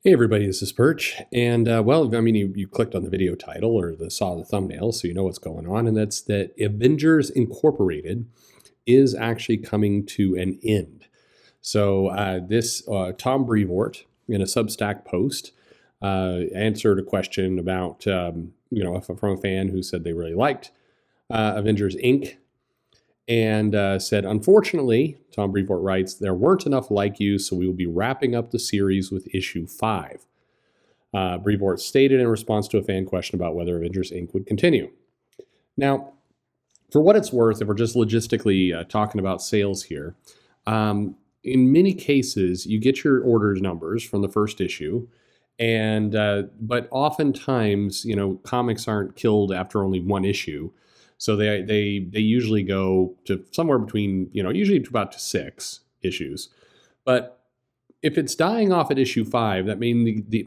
Hey everybody, this is Perch, and well, I mean, you clicked on the video title or saw the thumbnail, so you know what's going on, and that's that Avengers Incorporated is actually coming to an end. So this Tom Brevoort in a Substack post answered a question about from a fan who said they really liked Avengers Inc. And said, unfortunately, Tom Brevoort writes, there weren't enough like you, so we will be wrapping up the series with issue 5. Brevoort stated in response to a fan question about whether Avengers Inc. would continue. Now, for what it's worth, if we're just logistically talking about sales here, in many cases, you get your order numbers from the first issue, and but oftentimes, comics aren't killed after only one issue. So they usually go to somewhere between, usually to about 6 issues. But if it's dying off at issue 5, that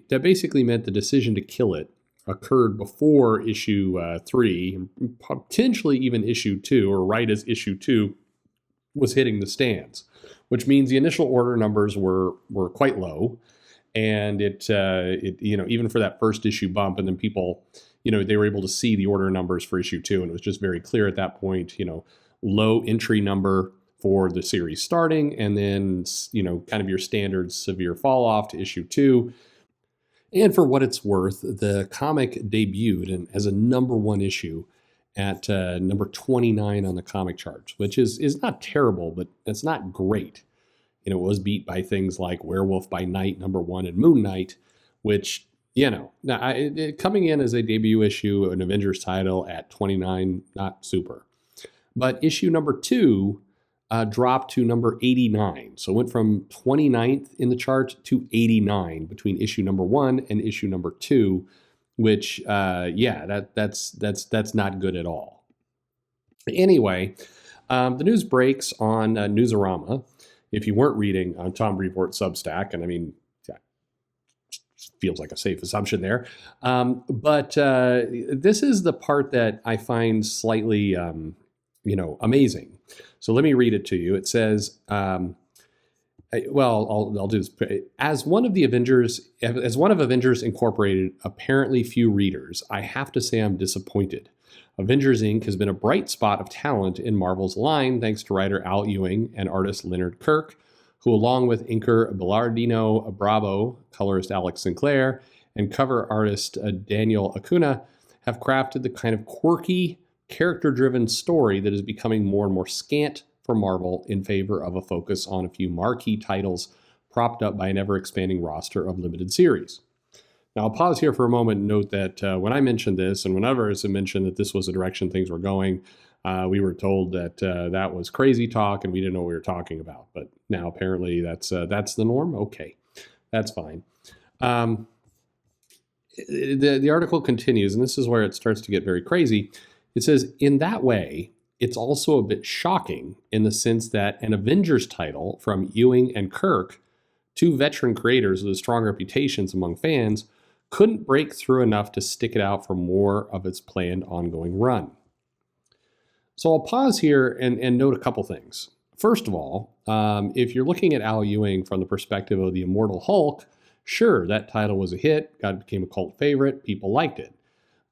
that basically meant the decision to kill it occurred before issue 3, potentially even issue 2, or right as issue 2 was hitting the stands, which means the initial order numbers were quite low, and it even for that first issue bump, and then people, they were able to see the order numbers for issue 2, and it was just very clear at that point, low entry number for the series starting, and then, kind of your standard severe fall off to issue 2. And for what it's worth, the comic debuted as a number 1 issue at number 29 on the comic charts, which is not terrible, but it's not great. It was beat by things like Werewolf by Night, number 1, and Moon Knight, which, coming in as a debut issue, an Avengers title at 29, not super. But issue number 2 dropped to number 89. So it went from 29th in the chart to 89 between issue number 1 and issue number 2, which, that's not good at all. Anyway, the news breaks on Newsarama. If you weren't reading on Tom Brevoort's Substack, and I mean, feels like a safe assumption there. But this is the part that I find slightly, amazing. So let me read it to you. It says, I'll do this. As one of Avengers Incorporated, apparently few readers, I have to say I'm disappointed. Avengers Inc. has been a bright spot of talent in Marvel's line, thanks to writer Al Ewing and artist Leonard Kirk, who, along with inker Belardino Bravo, colorist Alex Sinclair, and cover artist Daniel Acuna, have crafted the kind of quirky, character-driven story that is becoming more and more scant for Marvel in favor of a focus on a few marquee titles propped up by an ever-expanding roster of limited series. Now, I'll pause here for a moment and note that when I mentioned this, and when others have mentioned that this was the direction things were going, we were told that that was crazy talk and we didn't know what we were talking about. But now apparently that's the norm. Okay, that's fine. The article continues, and this is where it starts to get very crazy. It says, in that way, it's also a bit shocking in the sense that an Avengers title from Ewing and Kirk, 2 veteran creators with strong reputations among fans, couldn't break through enough to stick it out for more of its planned ongoing run. So I'll pause here and note a couple things. First of all, if you're looking at Al Ewing from the perspective of the Immortal Hulk, sure, that title was a hit, became a cult favorite, people liked it.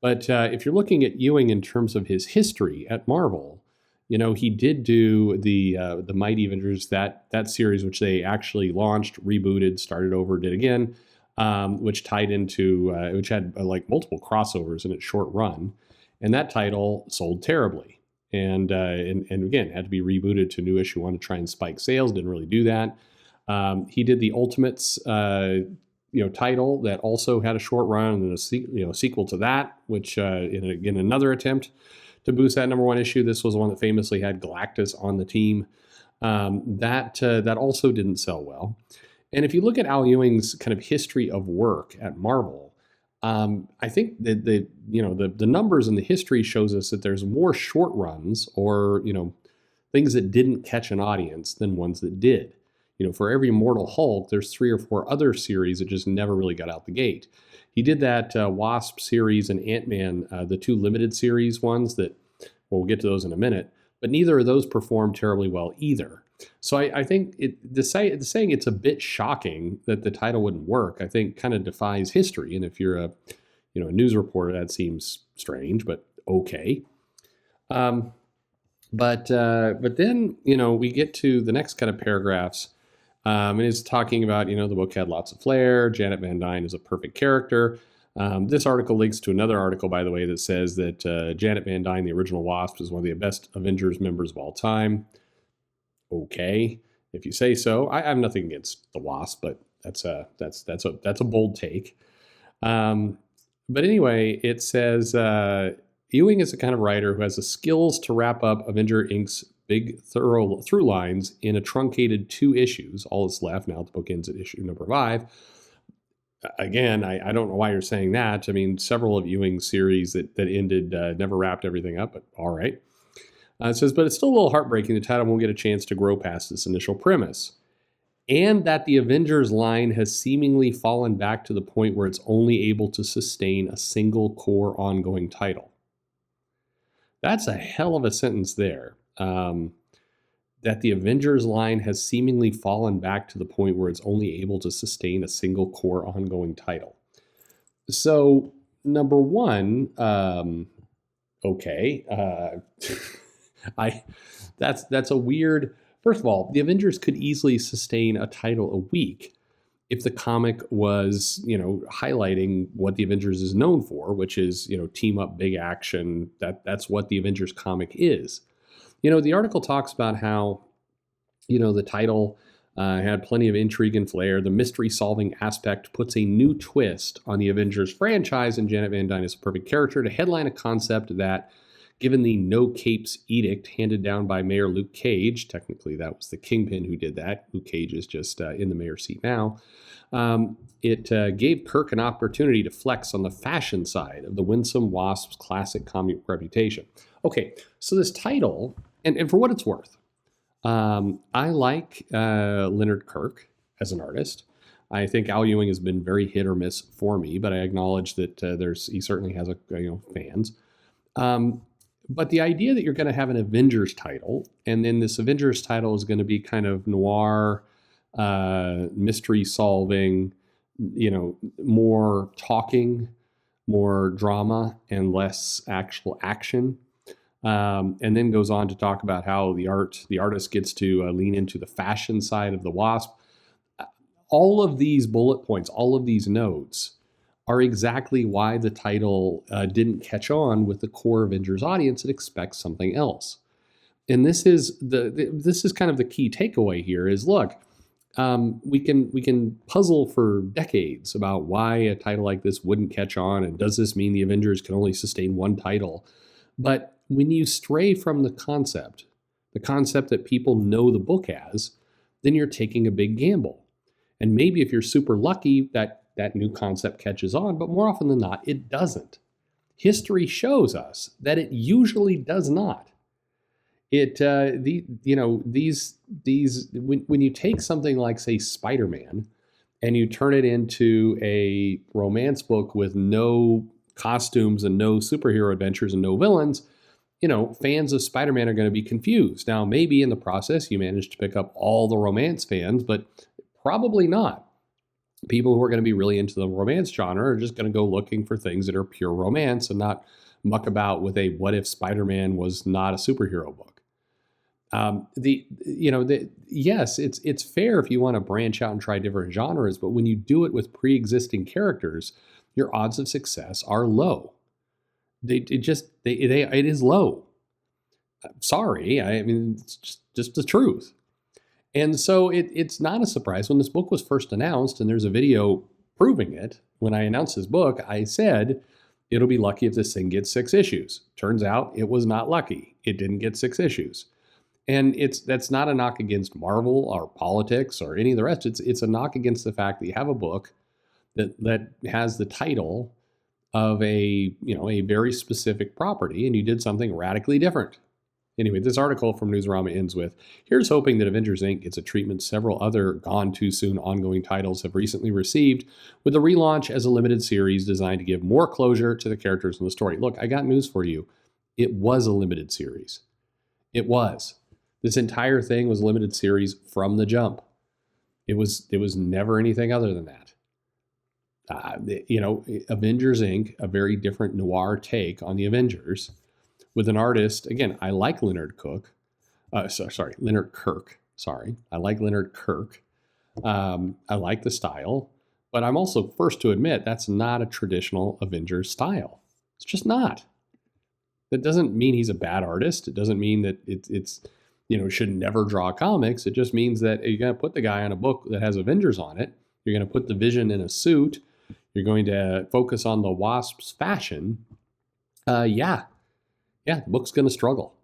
But if you're looking at Ewing in terms of his history at Marvel, he did do the Mighty Avengers, that series, which they actually launched, rebooted, started over, did again, which tied into, which had multiple crossovers in its short run. And that title sold terribly. And again, had to be rebooted to new issue 1 to try and spike sales. Didn't really do that. He did the Ultimates, title that also had a short run, and then a sequel to that, which in another attempt to boost that number 1 issue. This was the one that famously had Galactus on the team. That also didn't sell well. And if you look at Al Ewing's kind of history of work at Marvel, I think that the numbers in the history shows us that there's more short runs or things that didn't catch an audience than ones that did. For every Immortal Hulk, there's 3 or 4 other series that just never really got out the gate. He did that Wasp series and Ant-Man, the 2 limited series ones that, well, we'll get to those in a minute, but neither of those performed terribly well either. So I think the saying it's a bit shocking that the title wouldn't work, I think kind of defies history. And if you're a a news reporter, that seems strange, but okay. Um, but then we get to the next kind of paragraphs, and it's talking about the book had lots of flair. Janet Van Dyne is a perfect character. This article links to another article, by the way, that says that Janet Van Dyne, the original Wasp, is one of the best Avengers members of all time. Okay, if you say so. I have nothing against the Wasp, but that's a bold take. But anyway, it says Ewing is the kind of writer who has the skills to wrap up Avenger Inc.'s big through lines in a truncated 2 issues. All that's left now. The book ends at issue number 5. Again, I don't know why you're saying that. I mean, several of Ewing's series that ended never wrapped everything up, but all right. It says, but it's still a little heartbreaking the title won't get a chance to grow past this initial premise. And that the Avengers line has seemingly fallen back to the point where it's only able to sustain a single core ongoing title. That's a hell of a sentence there. That the Avengers line has seemingly fallen back to the point where it's only able to sustain a single core ongoing title. So, number one, okay. That's a weird. First of all, the Avengers could easily sustain a title a week if the comic was, highlighting what the Avengers is known for, which is, team up, big action. That's what the Avengers comic is. The article talks about how, the title had plenty of intrigue and flair. The mystery-solving aspect puts a new twist on the Avengers franchise, and Janet Van Dyne is a perfect character to headline a concept that, given the no capes edict handed down by Mayor Luke Cage, technically that was the Kingpin who did that. Luke Cage is just in the mayor's seat now. It gave Kirk an opportunity to flex on the fashion side of the winsome Wasp's classic comic reputation. Okay, so this title, and for what it's worth, I like Leonard Kirk as an artist. I think Al Ewing has been very hit or miss for me, but I acknowledge that he certainly has fans. But the idea that you're going to have an Avengers title, and then this Avengers title is going to be kind of noir, mystery solving, more talking, more drama, and less actual action. And then goes on to talk about how the artist gets to lean into the fashion side of the Wasp. All of these bullet points, all of these notes are exactly why the title didn't catch on with the core Avengers audience that expects something else. And this is kind of the key takeaway here is, look, we can puzzle for decades about why a title like this wouldn't catch on, and does this mean the Avengers can only sustain one title? But when you stray from the concept that people know the book as, then you're taking a big gamble. And maybe if you're super lucky, that new concept catches on, but more often than not, it doesn't. History shows us that it usually does not. When you take something like, say, Spider-Man, and you turn it into a romance book with no costumes and no superhero adventures and no villains, fans of Spider-Man are going to be confused. Now, maybe in the process you managed to pick up all the romance fans, but probably not. People who are going to be really into the romance genre are just going to go looking for things that are pure romance and not muck about with a what if Spider-Man was not a superhero book. Yes, it's fair if you want to branch out and try different genres, but when you do it with pre-existing characters, your odds of success are low. It is low. Sorry, I mean it's just the truth. And so it's not a surprise when this book was first announced, and there's a video proving it. When I announced this book, I said, it'll be lucky if this thing gets 6 issues. Turns out it was not lucky. It didn't get 6 issues. And that's not a knock against Marvel or politics or any of the rest. It's a knock against the fact that you have a book that has the title of a very specific property, and you did something radically different. Anyway, this article from Newsarama ends with, here's hoping that Avengers Inc. gets a treatment several other gone too soon ongoing titles have recently received, with a relaunch as a limited series designed to give more closure to the characters in the story. Look, I got news for you. It was a limited series. It was. This entire thing was limited series from the jump. It was never anything other than that. Avengers Inc., a very different noir take on the Avengers, with an artist. Again, I like Leonard Kirk. Sorry, I like Leonard Kirk. I like the style, but I'm also first to admit that's not a traditional Avengers style. It's just not. That doesn't mean he's a bad artist. It doesn't mean that it's should never draw comics. It just means that you're going to put the guy on a book that has Avengers on it. You're going to put the Vision in a suit. You're going to focus on the Wasp's fashion. The book's going to struggle.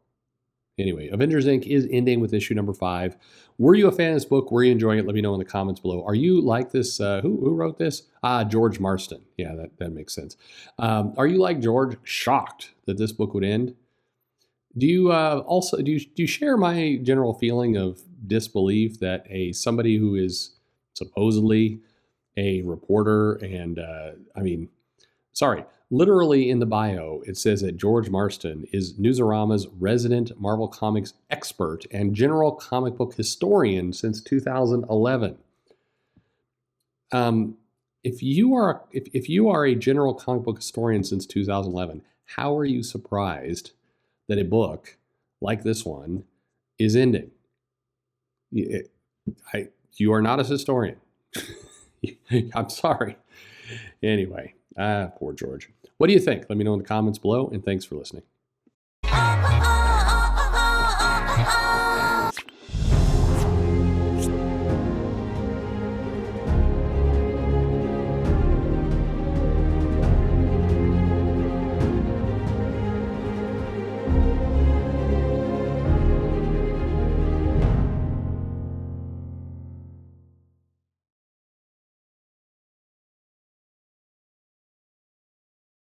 Anyway, Avengers Inc. is ending with issue number 5. Were you a fan of this book? Were you enjoying it? Let me know in the comments below. Are you like this? Who wrote this? George Marston. Yeah, that makes sense. Are you like George, shocked that this book would end? Do you share my general feeling of disbelief that somebody who is supposedly a reporter and literally in the bio, it says that George Marston is Newsarama's resident Marvel Comics expert and general comic book historian since 2011. If you are a general comic book historian since 2011, how are you surprised that a book like this one is ending? You are not a historian. I'm sorry. Anyway, poor George. What do you think? Let me know in the comments below, and thanks for listening.